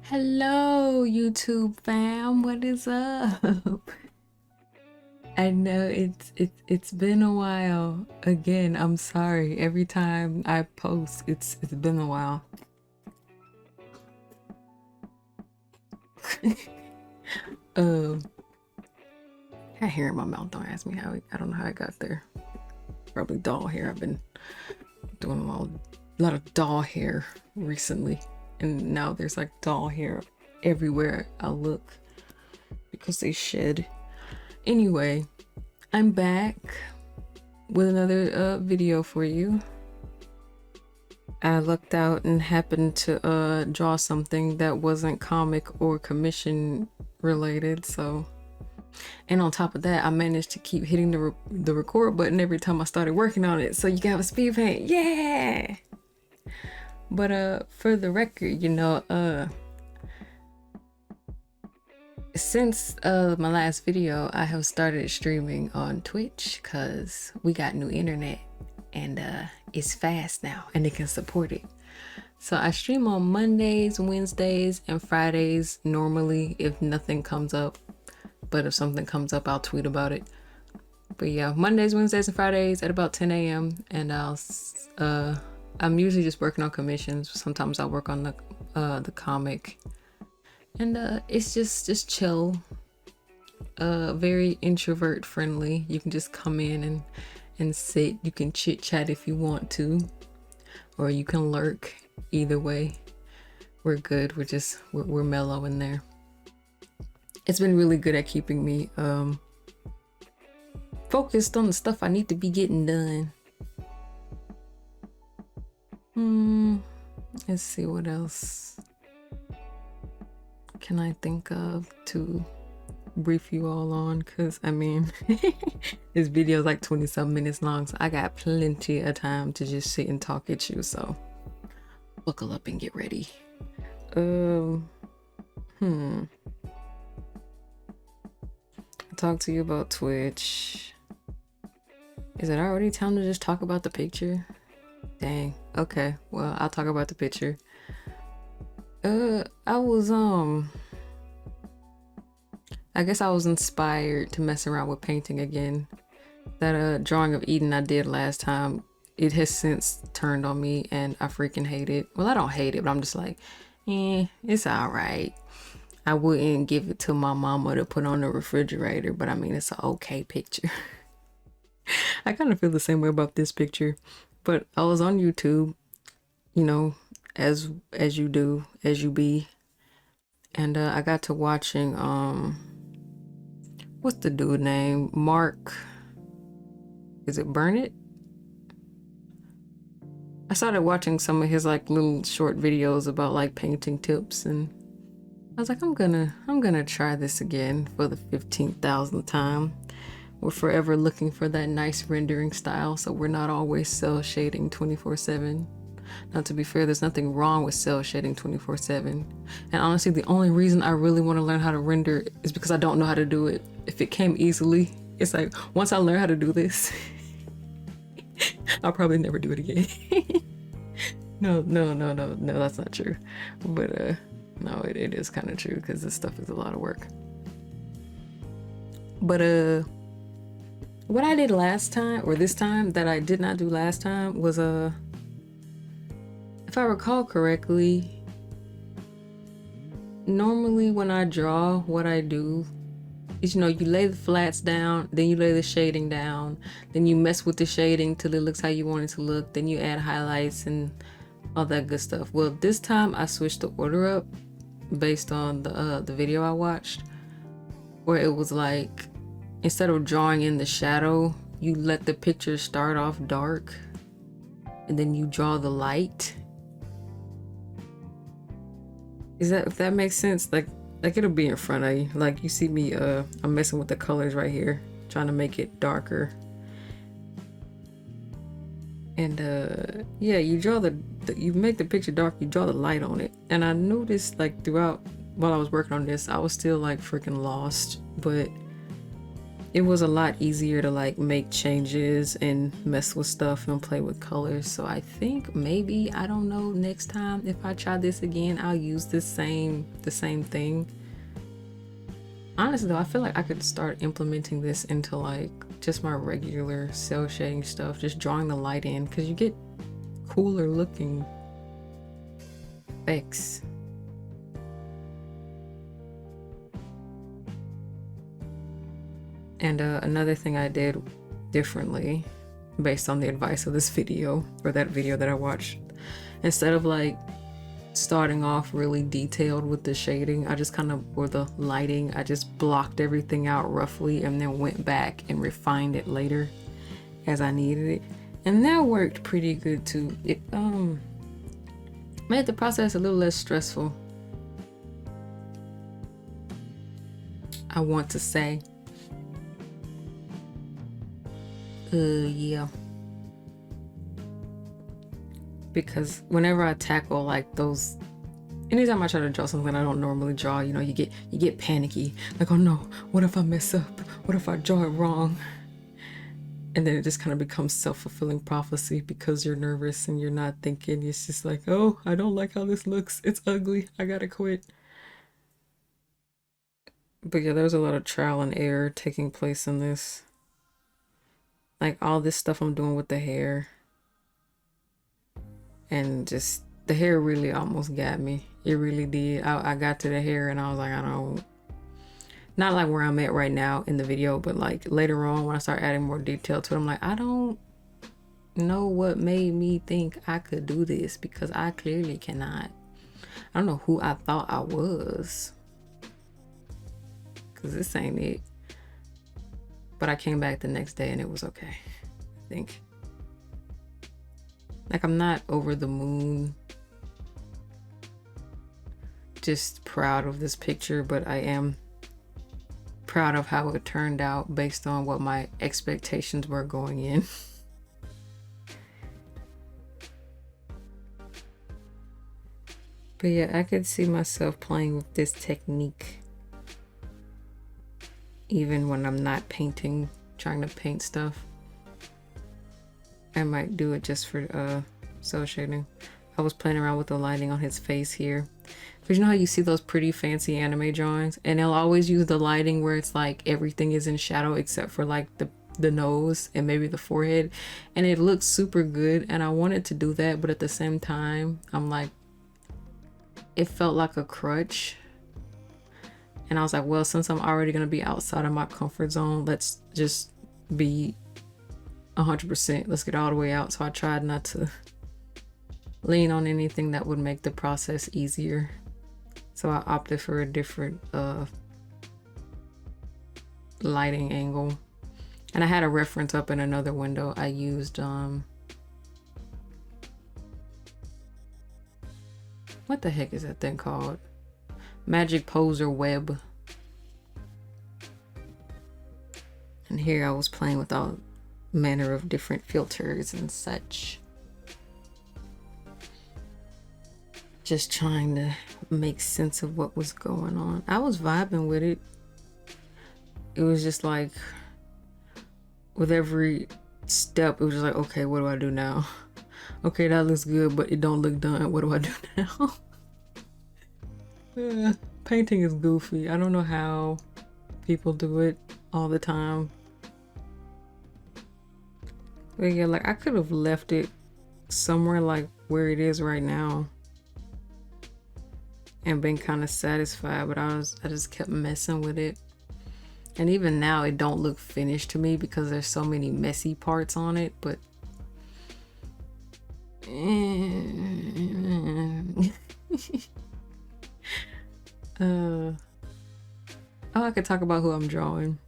Hello, YouTube fam. What is up? I know it's been a while. Again, I'm sorry. Every time I post, it's been a while. I hair in my mouth. Don't ask me how. I don't know how I got there. Probably doll hair. I've been doing a lot of doll hair recently, and now there's like doll hair everywhere I look because they shed. Anyway, I'm back with another video for you. I lucked out and happened to draw something that wasn't comic or commission related, so, and on top of that I managed to keep hitting the record button every time I started working on it, so you got a speed paint, yeah. But for the record, you know, since my last video, I have started streaming on Twitch because we got new internet and it's fast now and it can support it. So I stream on Mondays, Wednesdays, and Fridays normally if nothing comes up. But if something comes up, I'll tweet about it. But yeah, Mondays, Wednesdays, and Fridays at about 10 a.m. And I'm usually just working on commissions. Sometimes I work on the comic. And it's just chill, very introvert friendly. You can just come in and sit. You can chit chat if you want to, or you can lurk. Either way, we're good. We're mellow in there. It's been really good at keeping me focused on the stuff I need to be getting done. Let's see what else can I think of to brief you all on, because I mean this video is like 20-some minutes long, so I got plenty of time to just sit and talk at you, so buckle up and get ready. I talked to you about Twitch. Is it already time to just talk about the picture? Dang. Okay, well, I'll talk about the picture. I guess I was inspired to mess around with painting again. That drawing of Eden I did last time, it has since turned on me and I freaking hate it. Well, I don't hate it, but I'm just like, it's alright. I wouldn't give it to my mama to put on the refrigerator, but I mean, it's an okay picture. I kind of feel the same way about this picture, but I was on YouTube, you know, as you do, as you be, and I got to watching what's the dude name? Mark, is it Burnett? I started watching some of his like little short videos about like painting tips, and I was like, I'm gonna try this again for the 15,000th time. We're forever looking for that nice rendering style, so we're not always cell shading 24/7. Now, to be fair, there's nothing wrong with cell shading 24/7. And honestly, the only reason I really want to learn how to render is because I don't know how to do it. If it came easily, it's like, once I learn how to do this, I'll probably never do it again. No, that's not true. But no, it is kind of true because this stuff is a lot of work. But what I did last time, or this time, that I did not do last time was if I recall correctly, normally when I draw, what I do is, you know, you lay the flats down, then you lay the shading down, then you mess with the shading till it looks how you want it to look, then you add highlights and all that good stuff. Well, this time I switched the order up based on the video I watched, where it was like, instead of drawing in the shadow, you let the picture start off dark and then you draw the light. If that makes sense? Like it'll be in front of you. Like you see me, I'm messing with the colors right here, trying to make it darker. And yeah, you draw you make the picture dark, you draw the light on it. And I noticed like throughout, while I was working on this, I was still like freaking lost. But it was a lot easier to like make changes and mess with stuff and play with colors. So I think maybe, I don't know, next time if I try this again, I'll use the same thing. Honestly though, I feel like I could start implementing this into like just my regular cell shading stuff, just drawing the light in, because you get cooler looking effects. And another thing I did differently based on the advice of this video, or that video that I watched, instead of like starting off really detailed with the shading, I just kind of, or the lighting, I just blocked everything out roughly and then went back and refined it later as I needed it. And that worked pretty good too. It made the process a little less stressful, I want to say. Yeah. Because whenever I tackle like those, anytime I try to draw something I don't normally draw, you know, you get panicky. Like, oh no, what if I mess up? What if I draw it wrong? And then it just kind of becomes self-fulfilling prophecy because you're nervous and you're not thinking. It's just like, oh, I don't like how this looks. It's ugly. I gotta quit. But yeah, there's a lot of trial and error taking place in this. Like all this stuff I'm doing with the hair, and just the hair really almost got me. It really did. I got to the hair and I was like, I don't, not like where I'm at right now in the video, but like later on when I start adding more detail to it, I'm like, I don't know what made me think I could do this, because I clearly cannot. I don't know who I thought I was, because this ain't it. But I came back the next day and it was okay, I think. Like, I'm not over the moon, just proud of this picture, but I am proud of how it turned out based on what my expectations were going in. But yeah, I could see myself playing with this technique even when I'm not painting, trying to paint stuff. I might do it just for cell shading. I was playing around with the lighting on his face here, because you know how you see those pretty fancy anime drawings and they'll always use the lighting where it's like everything is in shadow except for like the nose and maybe the forehead, and it looks super good. And I wanted to do that, but at the same time I'm like, it felt like a crutch. And I was like, well, since I'm already going to be outside of my comfort zone, let's just be 100%. Let's get all the way out. So I tried not to lean on anything that would make the process easier. So I opted for a different lighting angle. And I had a reference up in another window. I used, what the heck is that thing called? Magic Poser Web. And here I was playing with all manner of different filters and such, just trying to make sense of what was going on. I was vibing with it. It was just like with every step it was just like, okay, what do I do now? Okay, that looks good, but it don't look done. What do I do now? Painting is goofy. I don't know how people do it all the time. But yeah, like I could have left it somewhere like where it is right now and been kind of satisfied, but I just kept messing with it. And even now it don't look finished to me because there's so many messy parts on it, but oh, I could talk about who I'm drawing.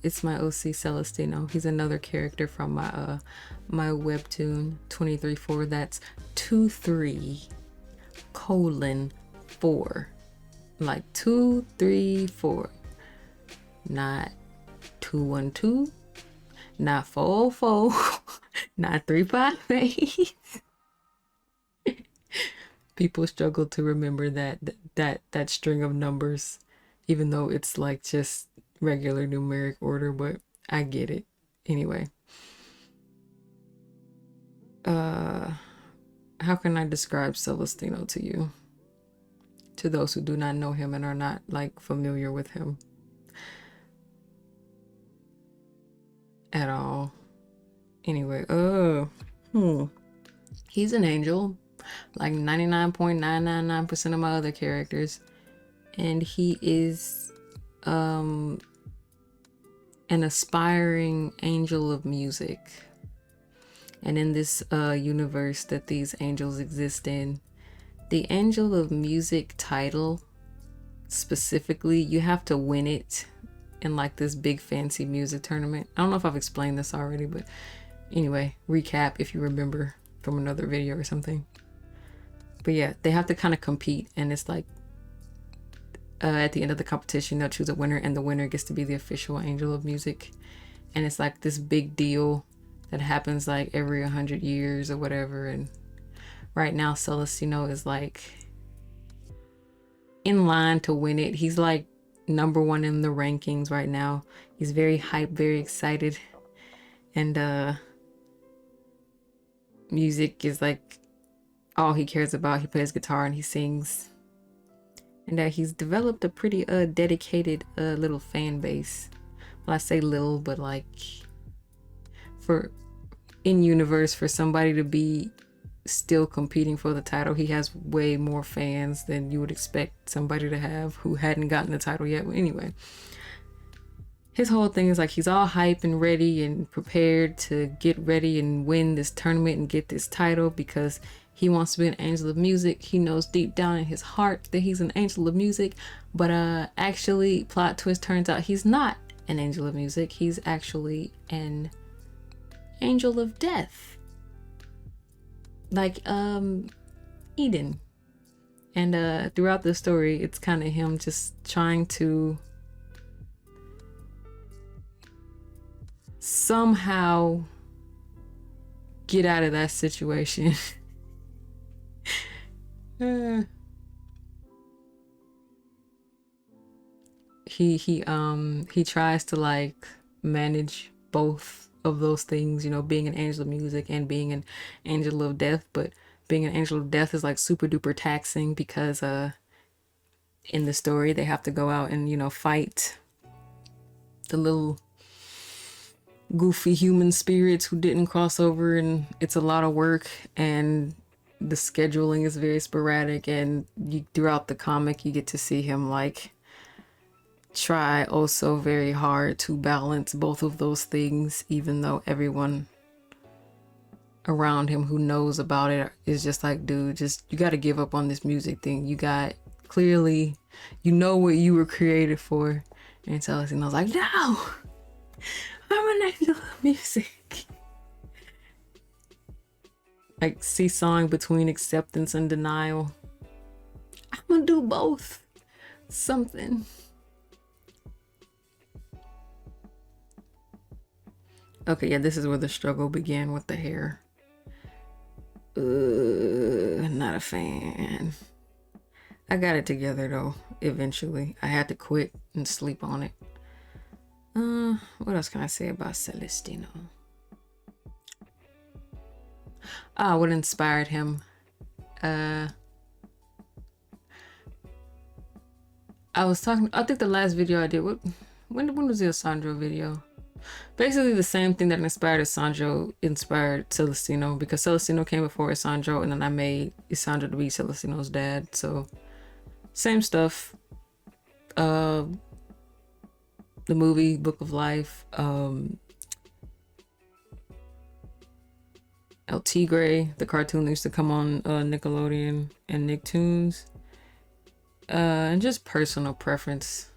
It's my OC Celestino. He's another character from my my webtoon 23/4. That's 23:4. Like 234. Not 212. Not 404. Not 358. People struggle to remember that string of numbers, even though it's like just regular numeric order, but I get it. Anyway. How can I describe Celestino to you? To those who do not know him and are not like familiar with him at all. Anyway, he's an angel, like 99.999% of my other characters, and he is an aspiring angel of music. And in this universe that these angels exist in, the Angel of Music title specifically, you have to win it in like this big fancy music tournament. I don't know if I've explained this already, but anyway, recap if you remember from another video or something. But yeah, they have to kind of compete, and it's like at the end of the competition, they'll choose a winner, and the winner gets to be the official Angel of Music. And it's like this big deal that happens like every 100 years or whatever. And right now, Celestino is like in line to win it. He's like #1 in the rankings right now. He's very hyped, very excited. And music is like all he cares about. He plays guitar and he sings. And he's developed a pretty dedicated little fan base. Well, I say little, but like for in universe, for somebody to be still competing for the title, he has way more fans than you would expect somebody to have who hadn't gotten the title yet. Well, anyway, his whole thing is like he's all hype and ready and prepared to get ready and win this tournament and get this title because he wants to be an angel of music. He knows deep down in his heart that he's an angel of music, but actually, plot twist, turns out he's not an angel of music. He's actually an angel of death, like Eden. And throughout the story, it's kind of him just trying to somehow get out of that situation. He tries to like manage both of those things, you know, being an angel of music and being an angel of death. But being an angel of death is like super duper taxing because in the story they have to go out and, you know, fight the little goofy human spirits who didn't cross over, and it's a lot of work, and the scheduling is very sporadic, and throughout the comic you get to see him like try also very hard to balance both of those things, even though everyone around him who knows about it is just like, dude, just you got to give up on this music thing. You got clearly, you know what you were created for. And Celestino's like, no, I'm an angel of music. Like seesawing between acceptance and denial. I'm gonna do both. Something. Okay, yeah, this is where the struggle began with the hair. Not a fan. I got it together though, eventually. I had to quit and sleep on it. What else can I say about Celestino? What inspired him? I was talking, I think the last video I did, when was the Alessandro video? Basically the same thing that inspired Alessandro inspired Celestino, because Celestino came before Alessandro, and then I made Alessandro to be Celestino's dad. So same stuff. The movie Book of Life, El Tigre, the cartoon that used to come on Nickelodeon and Nicktoons, and just personal preference.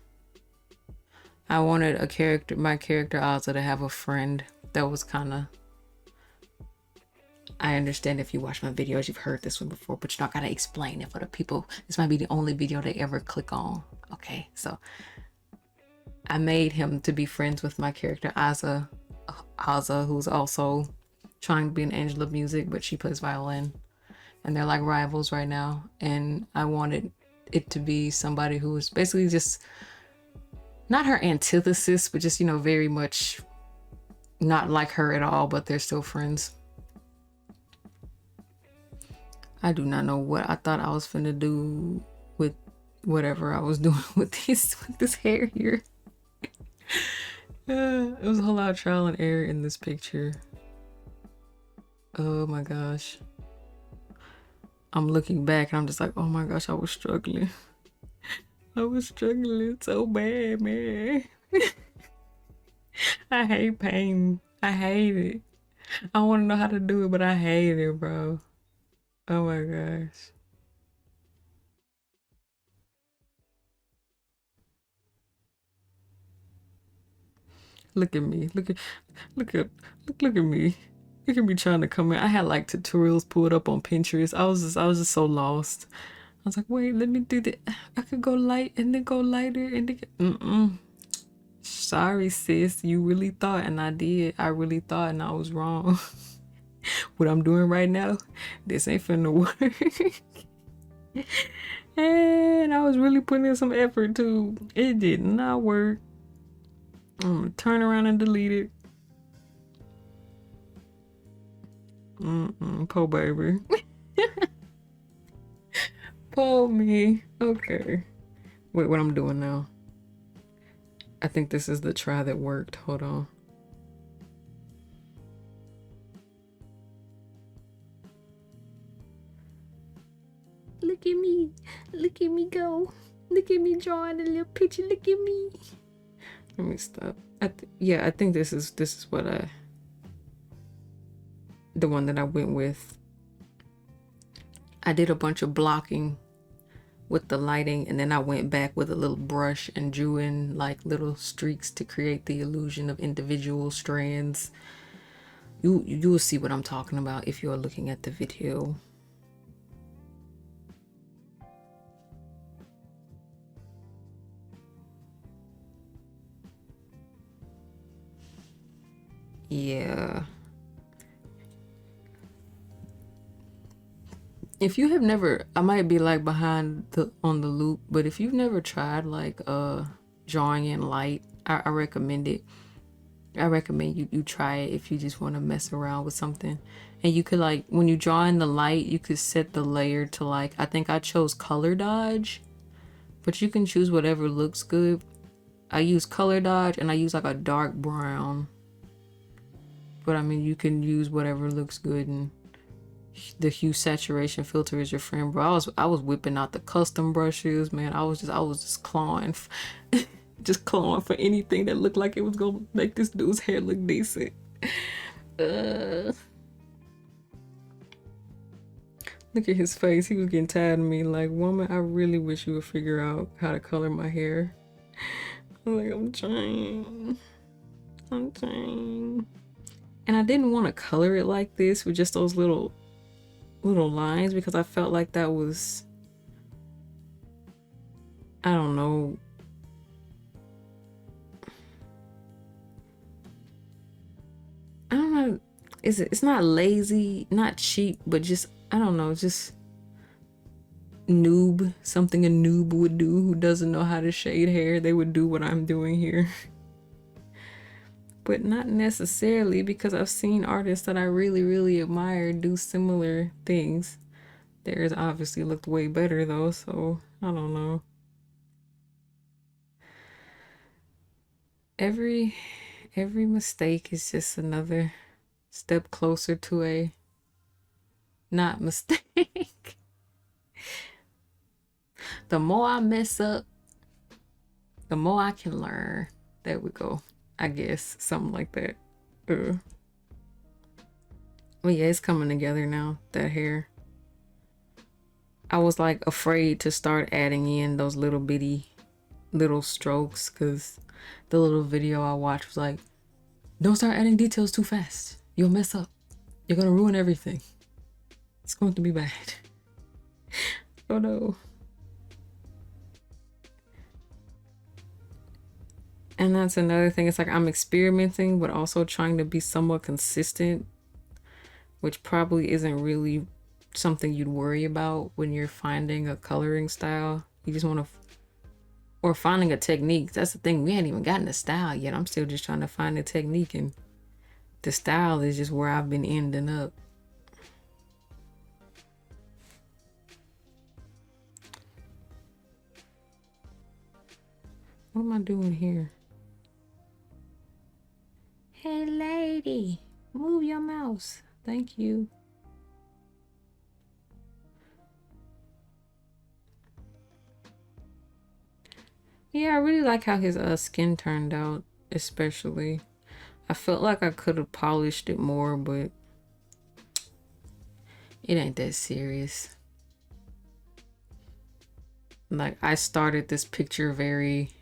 I wanted my character Ozza, to have a friend that was kind of, I understand if you watch my videos, you've heard this one before, but you're not gotta explain it for the people. This might be the only video they ever click on. Okay, so I made him to be friends with my character Ozza, who's also trying to be an angel of music, but she plays violin, and they're like rivals right now. And I wanted it to be somebody who was basically just not her antithesis, but just, you know, very much not like her at all, but they're still friends. I do not know what I thought I was finna do with whatever I was doing with this hair here. It was a whole lot of trial and error in this picture. Oh my gosh. I'm looking back and I'm just like, oh my gosh, I was struggling. I was struggling so bad, man. I hate pain. I hate it. I want to know how to do it, but I hate it, bro. Oh my gosh. Look at me. Look at me. Look at me trying to come in. I had like tutorials pulled up on Pinterest. I was just so lost. I was like, wait, let me do that. I could go light and then go lighter and then sorry, sis. You really thought, and I did. I really thought, and I was wrong. What I'm doing right now, this ain't finna work. And I was really putting in some effort too. It did not work. I'm gonna turn around and delete it. Poor baby. Poor me. Okay. Wait, what I'm doing now? I think this is the try that worked. Hold on. Look at me. Look at me go. Look at me drawing a little picture. Look at me. Let me stop. Yeah, I think this is what the one that I went with. I did a bunch of blocking with the lighting, and then I went back with a little brush and drew in like little streaks to create the illusion of individual strands. You will see what I'm talking about if you're looking at the video. Yeah. If you have never, I might be like behind on the loop, but if you've never tried like drawing in light, I recommend it. I recommend you try it if you just want to mess around with something. And you could like, when you draw in the light, you could set the layer to like, I think I chose color dodge, but you can choose whatever looks good. I use color dodge and I use like a dark brown. But I mean, you can use whatever looks good, and the hue saturation filter is your friend, bro. I was whipping out the custom brushes, man. I was just clawing, just clawing for anything that looked like it was gonna make this dude's hair look decent. Look at his face. He was getting tired of me. Like, woman, I really wish you would figure out how to color my hair. I'm like, I'm trying. And I didn't want to color it like this with just those little lines, because I felt like that was, I don't know. I don't know. It's not lazy, not cheap, but just, I don't know, just noob, something a noob would do who doesn't know how to shade hair. They would do what I'm doing here. But not necessarily, because I've seen artists that I really, really admire do similar things. Theirs obviously looked way better though, so I don't know. Every mistake is just another step closer to a not mistake. The more I mess up, the more I can learn. There we go. I guess something like that. Well, yeah, it's coming together now, that hair. I was like afraid to start adding in those little bitty little strokes, because the little video I watched was like, don't start adding details too fast. You'll mess up. You're gonna ruin everything. It's going to be bad. Oh no. And that's another thing. It's like I'm experimenting, but also trying to be somewhat consistent, which probably isn't really something you'd worry about when you're finding a coloring style. You just want to, or finding a technique. That's the thing. We hadn't even gotten the style yet. I'm still just trying to find the technique, and the style is just where I've been ending up. What am I doing here? Hey, lady, move your mouse. Thank you. Yeah, I really like how his skin turned out, especially. I felt like I could have polished it more, but it ain't that serious. Like, I started this picture very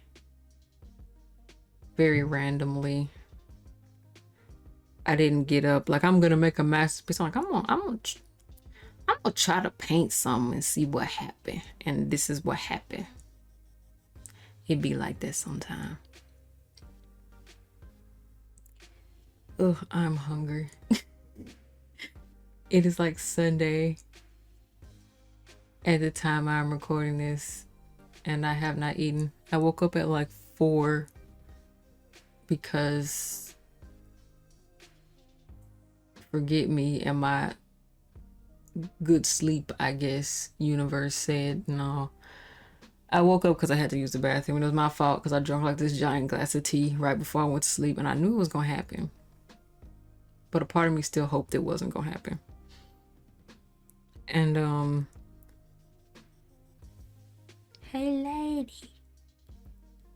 randomly. I didn't get up like I'm gonna make a masterpiece. I'm like, I'm gonna try to paint something and see what happened. And this is what happened. It be like that sometime. Ugh, I'm hungry. It is like Sunday at the time I'm recording this, and I have not eaten. I woke up at like 4 because forget me and my good sleep, I guess, universe said no. I woke up because I had to use the bathroom, and it was my fault because I drank like this giant glass of tea right before I went to sleep, and I knew it was gonna happen. But a part of me still hoped it wasn't gonna happen. And hey lady,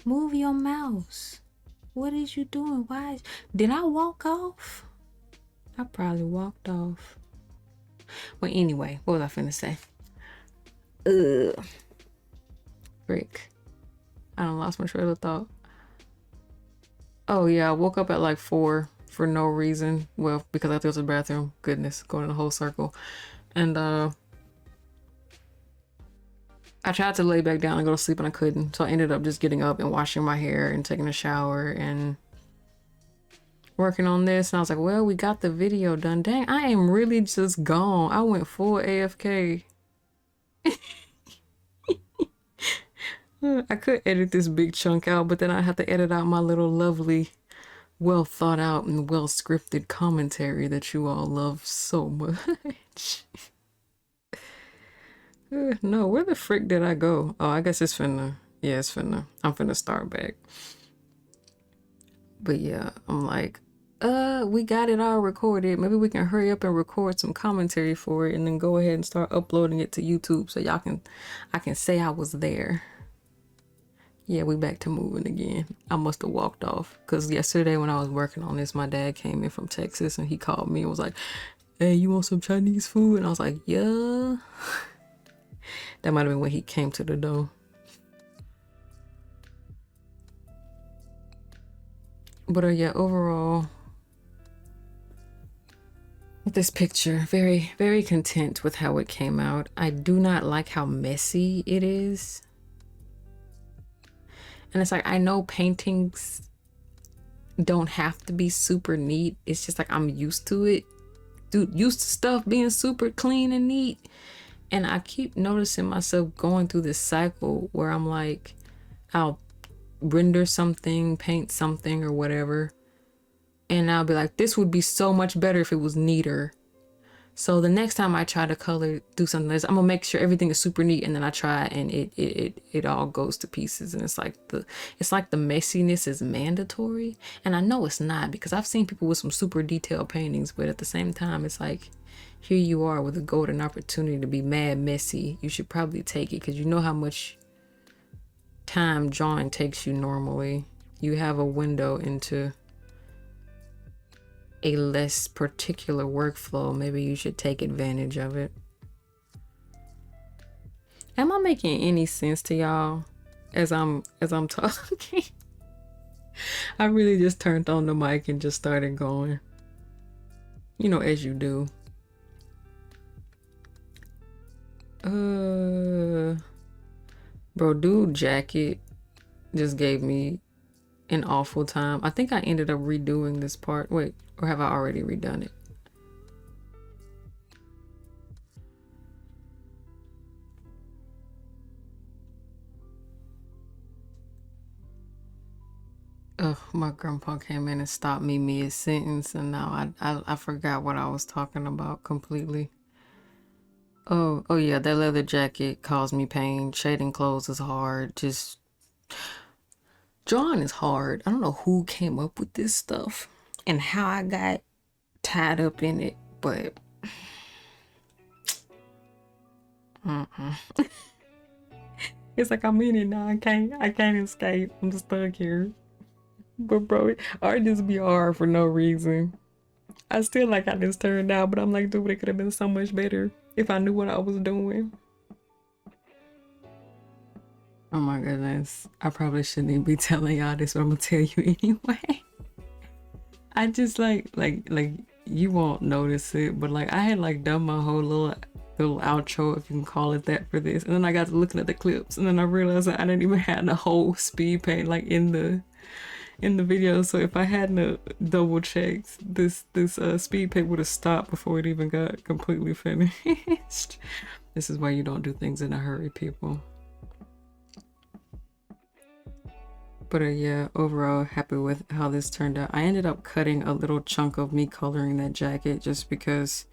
move your mouse. What is you doing? Why did I walk off? I probably walked off. Well, anyway, what was I finna say? Frick. I done lost my trail of thought. Oh yeah, I woke up at like 4 for no reason. Well, because I had to go to the bathroom. Goodness, going in a whole circle. And I tried to lay back down and go to sleep, and I couldn't. So I ended up just getting up and washing my hair and taking a shower and working on this. And I was like, well, we got the video done. Dang, I am really just gone. I went full AFK. I could edit this big chunk out, but then I have to edit out my little lovely, well thought out and well scripted commentary that you all love so much. No, where the frick did I go? Oh, I guess it's finna. Yeah, it's finna. I'm finna start back. But yeah, I'm like, we got it all recorded. Maybe we can hurry up and record some commentary for it and then go ahead and start uploading it to YouTube so I can say I was there. Yeah, we back to moving again. I must have walked off because yesterday when I was working on this, my dad came in from Texas and he called me and was like, hey, you want some Chinese food? And I was like, yeah. That might have been when he came to the door. But yeah, overall, with this picture, very, very content with how it came out. I do not like how messy it is. And it's like, I know paintings don't have to be super neat. It's just like I'm used to it. Dude, used to stuff being super clean and neat. And I keep noticing myself going through this cycle where I'm like, I'll render something, paint something or whatever. And I'll be like, this would be so much better if it was neater. So the next time I try to color, do something like this, I'm gonna make sure everything is super neat, and then I try and it all goes to pieces. And it's like the messiness is mandatory. And I know it's not, because I've seen people with some super detailed paintings, but at the same time, it's like, here you are with a golden opportunity to be mad messy. You should probably take it, because you know how much time drawing takes you normally. You have a window into a less particular workflow. Maybe you should take advantage of it. Am I making any sense to y'all as I'm talking? I really just turned on the mic and just started going. You know, as you do. Bro, dude jacket just gave me an awful time. I think I ended up redoing this part. Wait, or have I already redone it? Ugh, my grandpa came in and stopped me mid-sentence, and now I forgot what I was talking about completely. Oh yeah, that leather jacket caused me pain. Shading clothes is hard. Just drawing is hard. I don't know who came up with this stuff and how I got tied up in it, but it's like I'm in it now. I can't escape. I'm stuck here. But bro, art just be hard for no reason. I still like how this turned out, but I'm like, dude, it could have been so much better if I knew what I was doing. Oh my goodness. I probably shouldn't even be telling y'all this, but I'm gonna tell you anyway. I just like you won't notice it, but like I had like done my whole little outro, if you can call it that, for this, and then I got to looking at the clips, and then I realized that I didn't even have the whole speed paint like in the video. So if I hadn't double checked, this speed paint would have stopped before it even got completely finished. This is why you don't do things in a hurry, people. But yeah, overall happy with how this turned out. I ended up cutting a little chunk of me coloring that jacket just because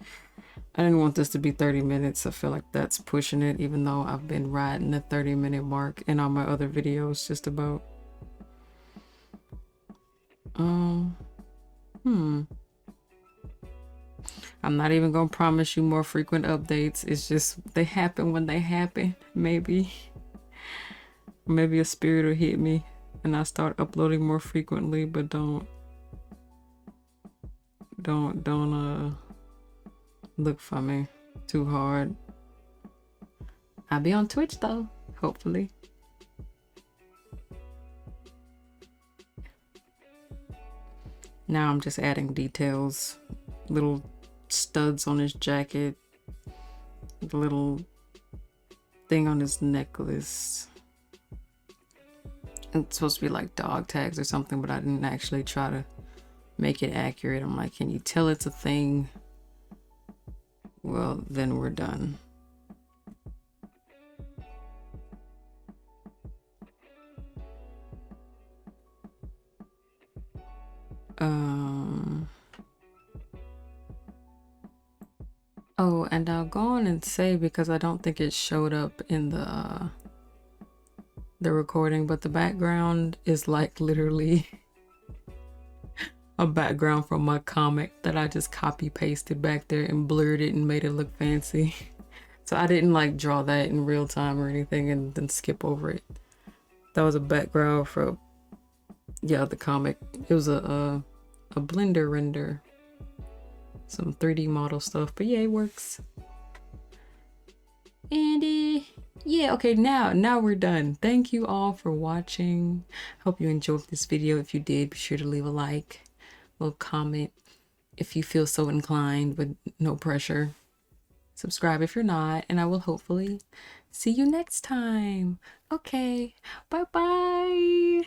I didn't want this to be 30 minutes. I feel like that's pushing it, even though I've been riding the 30-minute mark in all my other videos just about. I'm not even gonna promise you more frequent updates. It's just they happen when they happen. Maybe a spirit will hit me and I start uploading more frequently, but don't look for me too hard. I'll be on Twitch though, hopefully. Now I'm just adding details, little studs on his jacket, the little thing on his necklace. It's supposed to be like dog tags or something, but I didn't actually try to make it accurate. I'm like, can you tell it's a thing? Well, then we're done. Oh, and I'll go on and say, because I don't think it showed up in the recording, but the background is like literally a background from my comic that I just copy pasted back there and blurred it and made it look fancy. So I didn't like draw that in real time or anything and then skip over it. That was a background for, yeah, the comic. It was a Blender render, some 3D model stuff, but yeah, it works. And yeah, okay, now we're done. Thank you all for watching. Hope you enjoyed this video. If you did, be sure to leave a like, a little comment if you feel so inclined, but no pressure. Subscribe if you're not, and I will hopefully see you next time. Okay, bye bye.